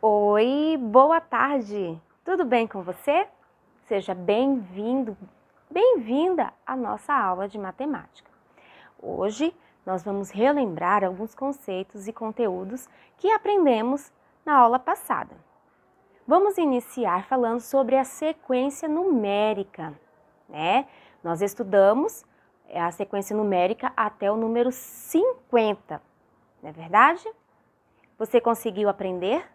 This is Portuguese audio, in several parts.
Oi, boa tarde! Tudo bem com você? Seja bem-vindo, bem-vinda à nossa aula de matemática. Hoje nós vamos relembrar alguns conceitos e conteúdos que aprendemos na aula passada. Vamos iniciar falando sobre a sequência numérica, né? Nós estudamos a sequência numérica até o número 50, não é verdade? Você conseguiu aprender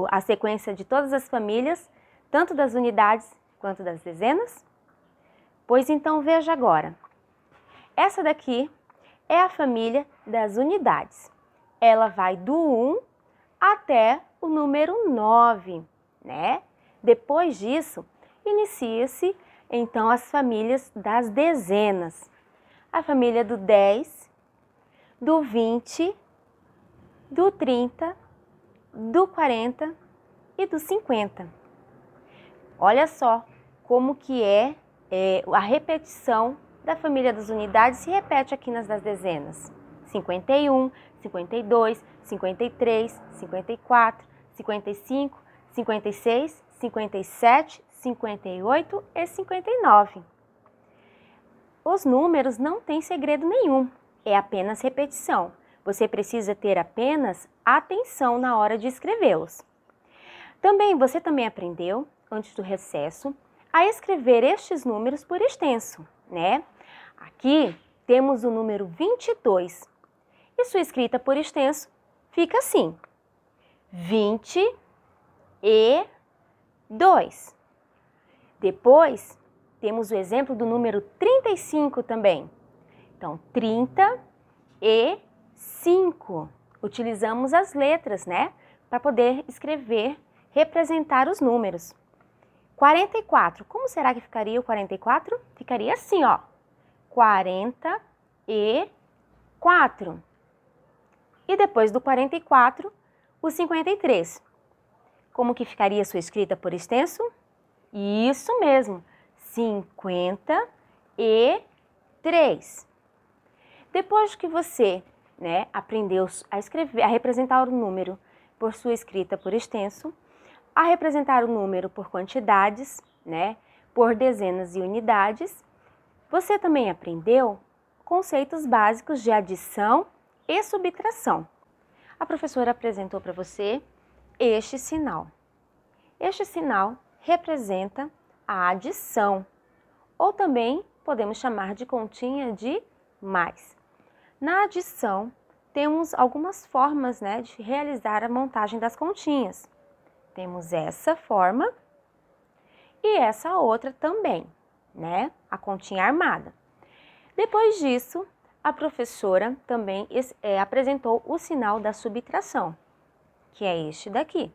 a sequência de todas as famílias, tanto das unidades quanto das dezenas? Pois então veja agora. Essa daqui é a família das unidades. Ela vai do 1 até o número 9, né? Depois disso, inicia-se então as famílias das dezenas. A família do 10, do 20, do 30, do 40 e do 50. Olha só como que a repetição da família das unidades se repete aqui nas das dezenas. 51, 52, 53, 54, 55, 56, 57, 58 e 59. Os números não têm segredo nenhum, é apenas repetição. Você precisa ter apenas atenção na hora de escrevê-los. Você também aprendeu, antes do recesso, a escrever estes números por extenso, né? Aqui temos o número 22 e sua escrita por extenso fica assim: 22. Depois, temos o exemplo do número 35 também. Então, 35. Utilizamos as letras, né? Para poder escrever, representar os números. 44. Como será que ficaria o 44? Ficaria assim, ó. 44. E depois do 44, o 53. Como que ficaria a sua escrita por extenso? Isso mesmo, 53. Depois que você, né, aprendeu a escrever, a representar o número por sua escrita por extenso, a representar o número por quantidades, né, por dezenas e unidades, você também aprendeu conceitos básicos de adição e subtração. A professora apresentou para você este sinal. Este sinal representa a adição, ou também podemos chamar de continha de mais. Na adição, temos algumas formas, né, de realizar a montagem das continhas. Temos essa forma e essa outra também, né, a continha armada. Depois disso, a professora também apresentou o sinal da subtração, que é este daqui.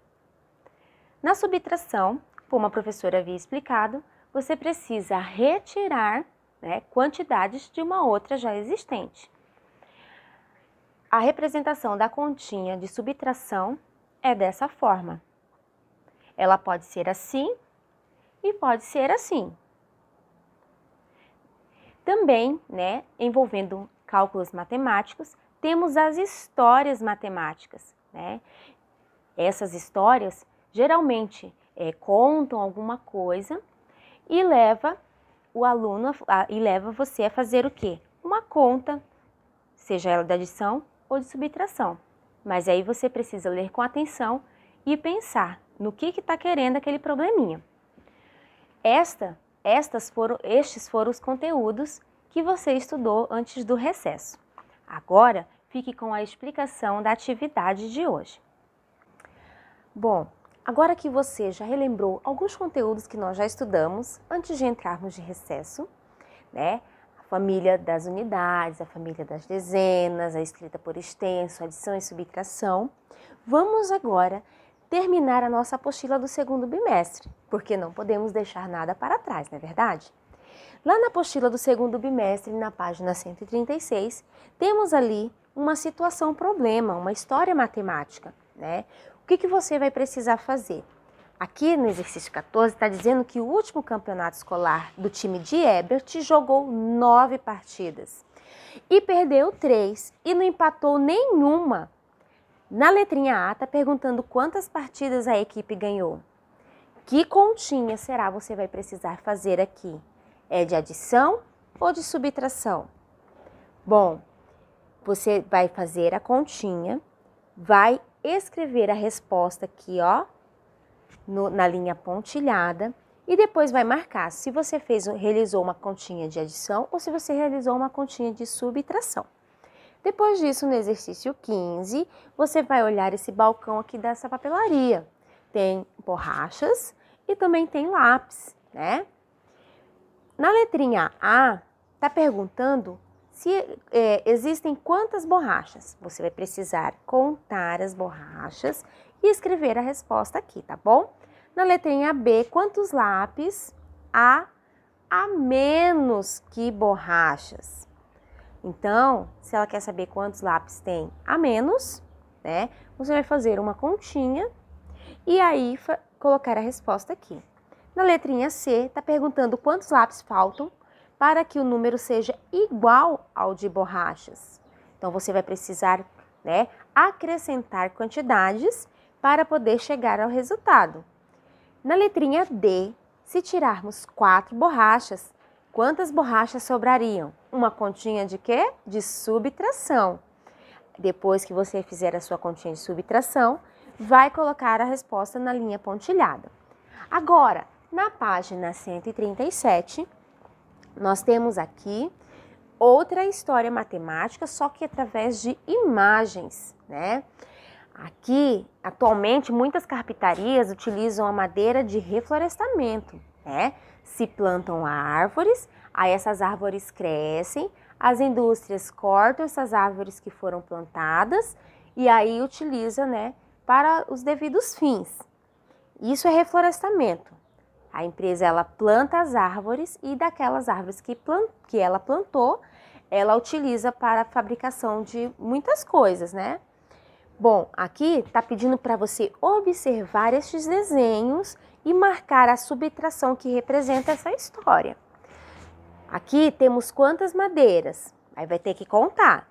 Na subtração, como a professora havia explicado, você precisa retirar, né, quantidades de uma outra já existente. A representação da continha de subtração é dessa forma. Ela pode ser assim e pode ser assim. Também, né, envolvendo cálculos matemáticos, temos as histórias matemáticas, né? Essas histórias geralmente contam alguma coisa e leva o aluno e leva você a fazer o quê? Uma conta, seja ela de adição ou de subtração. Mas aí você precisa ler com atenção e pensar no que está querendo aquele probleminha. Estes foram os conteúdos que você estudou antes do recesso. Agora, fique com a explicação da atividade de hoje. Bom, agora que você já relembrou alguns conteúdos que nós já estudamos antes de entrarmos de recesso, né? A família das unidades, a família das dezenas, a escrita por extenso, adição e subtração, vamos agora terminar a nossa apostila do segundo bimestre, porque não podemos deixar nada para trás, não é verdade? Lá na apostila do segundo bimestre, na página 136, temos ali uma situação problema, uma história matemática, né? O que você vai precisar fazer? Aqui no exercício 14 está dizendo que o último campeonato escolar do time de Ebert jogou 9 partidas e perdeu 3 e não empatou nenhuma. Na letrinha A está perguntando quantas partidas a equipe ganhou. Que continha será você vai precisar fazer aqui? É de adição ou de subtração? Bom, você vai fazer a continha, vai escrever a resposta aqui, ó, na linha pontilhada e depois vai marcar se você realizou uma continha de adição ou se você realizou uma continha de subtração. Depois disso, no exercício 15, você vai olhar esse balcão aqui dessa papelaria. Tem borrachas e também tem lápis, né? Na letrinha A, está perguntando se existem quantas borrachas. Você vai precisar contar as borrachas e escrever a resposta aqui, tá bom? Na letrinha B, quantos lápis há a menos que borrachas? Então, se ela quer saber quantos lápis tem a menos, né? Você vai fazer uma continha e aí colocar a resposta aqui. Na letrinha C, está perguntando quantos lápis faltam para que o número seja igual ao de borrachas. Então, você vai precisar, né, acrescentar quantidades para poder chegar ao resultado. Na letrinha D, se tirarmos 4 borrachas, quantas borrachas sobrariam? Uma continha de quê? De subtração. Depois que você fizer a sua continha de subtração, vai colocar a resposta na linha pontilhada. Agora, na página 137, nós temos aqui outra história matemática, só que através de imagens, né? Aqui, atualmente, muitas carpintarias utilizam a madeira de reflorestamento, né? Se plantam árvores, aí essas árvores crescem, as indústrias cortam essas árvores que foram plantadas e aí utiliza, né, para os devidos fins. Isso é reflorestamento. A empresa, ela planta as árvores e daquelas árvores que ela plantou, ela utiliza para a fabricação de muitas coisas, né? Bom, aqui está pedindo para você observar estes desenhos e marcar a subtração que representa essa história. Aqui temos quantas madeiras? Aí vai ter que contar.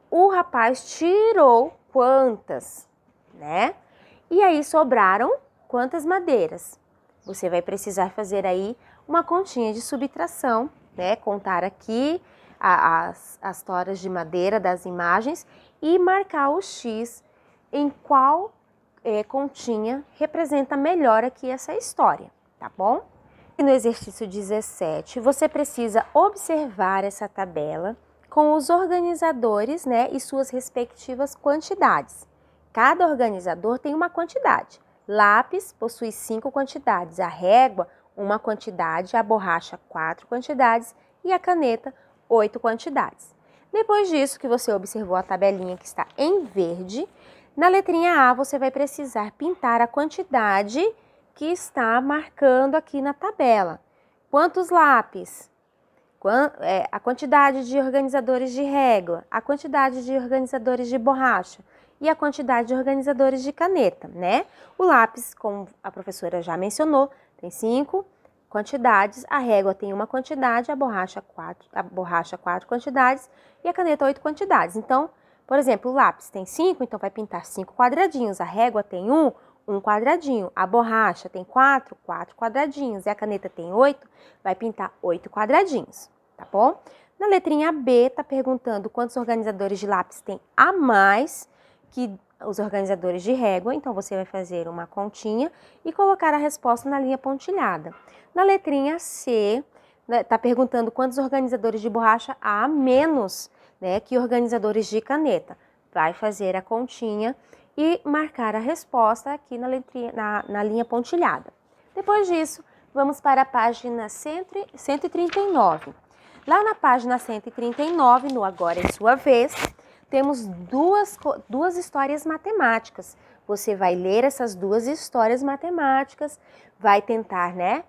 O rapaz tirou quantas, né? E aí sobraram quantas madeiras? Você vai precisar fazer aí uma continha de subtração, né? Contar aqui as toras de madeira das imagens e marcar o X em qual continha representa melhor aqui essa história, tá bom? E no exercício 17, você precisa observar essa tabela com os organizadores, né, e suas respectivas quantidades. Cada organizador tem uma quantidade. Lápis possui 5 quantidades, a régua, 1 quantidade, a borracha, 4 quantidades e a caneta, 8 quantidades. Depois disso que você observou a tabelinha que está em verde, na letrinha A você vai precisar pintar a quantidade que está marcando aqui na tabela. Quantos lápis? A quantidade de organizadores de régua, a quantidade de organizadores de borracha e a quantidade de organizadores de caneta, né? O lápis, como a professora já mencionou, tem 5 quantidades, a régua tem 1 quantidade, a borracha 4 quantidades e a caneta 8 quantidades. Então, por exemplo, o lápis tem 5, então vai pintar 5 quadradinhos, a régua tem 1 quadradinho, a borracha tem 4 quadradinhos e a caneta tem 8, vai pintar 8 quadradinhos, tá bom? Na letrinha B, está perguntando quantos organizadores de lápis tem a mais que os organizadores de régua, então você vai fazer uma continha e colocar a resposta na linha pontilhada. Na letrinha C, está perguntando quantos organizadores de borracha há a menos, né, que organizadores de caneta. Vai fazer a continha e marcar a resposta aqui na linha pontilhada. Depois disso, vamos para a página 139. Lá na página 139, no Agora é Sua Vez, temos duas histórias matemáticas. Você vai ler essas 2 histórias matemáticas, vai tentar, né,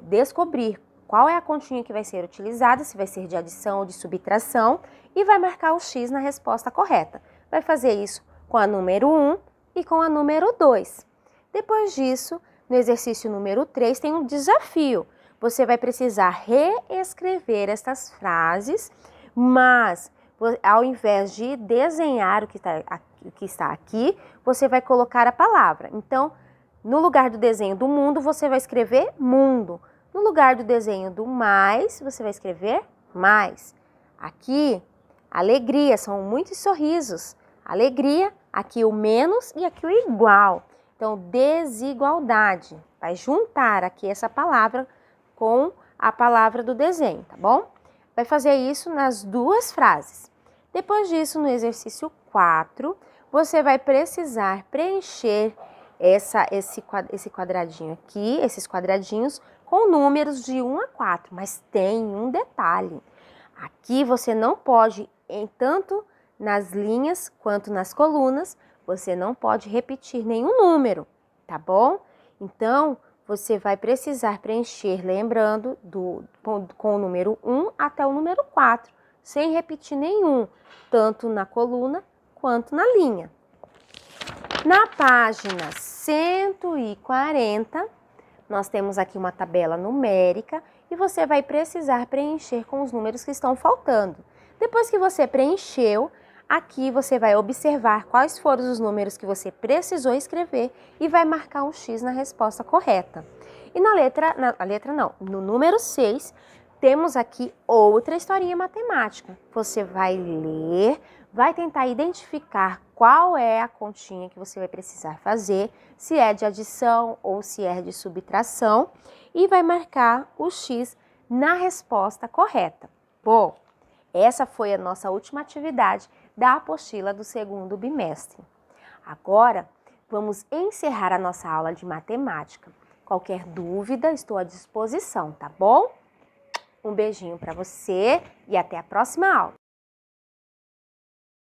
descobrir qual é a continha que vai ser utilizada, se vai ser de adição ou de subtração, e vai marcar o X na resposta correta. Vai fazer isso com a número 1 e com a número 2. Depois disso, no exercício número 3, tem um desafio. Você vai precisar reescrever estas frases, mas ao invés de desenhar o que está aqui, você vai colocar a palavra. Então, no lugar do desenho do mundo, você vai escrever mundo. No lugar do desenho do mais, você vai escrever mais. Aqui, alegria, são muitos sorrisos. Alegria, aqui o menos e aqui o igual. Então, desigualdade. Vai juntar aqui essa palavra com a palavra do desenho, tá bom? Vai fazer isso nas duas frases. Depois disso, no exercício 4, você vai precisar preencher esse quadradinho aqui, esses quadradinhos, com números de 1 a 4. Mas tem um detalhe. Aqui você não pode, tanto nas linhas quanto nas colunas, você não pode repetir nenhum número, tá bom? Então, você vai precisar preencher, lembrando, com o número 1 até o número 4, sem repetir nenhum, tanto na coluna quanto na linha. Na página 140, nós temos aqui uma tabela numérica e você vai precisar preencher com os números que estão faltando. Depois que você preencheu, aqui você vai observar quais foram os números que você precisou escrever e vai marcar um X na resposta correta. E no número 6, temos aqui outra historinha matemática. Você vai ler, vai tentar identificar qual é a continha que você vai precisar fazer, se é de adição ou se é de subtração, e vai marcar o X na resposta correta. Bom, essa foi a nossa última atividade da apostila do segundo bimestre. Agora, vamos encerrar a nossa aula de matemática. Qualquer dúvida, estou à disposição, tá bom? Um beijinho para você e até a próxima aula.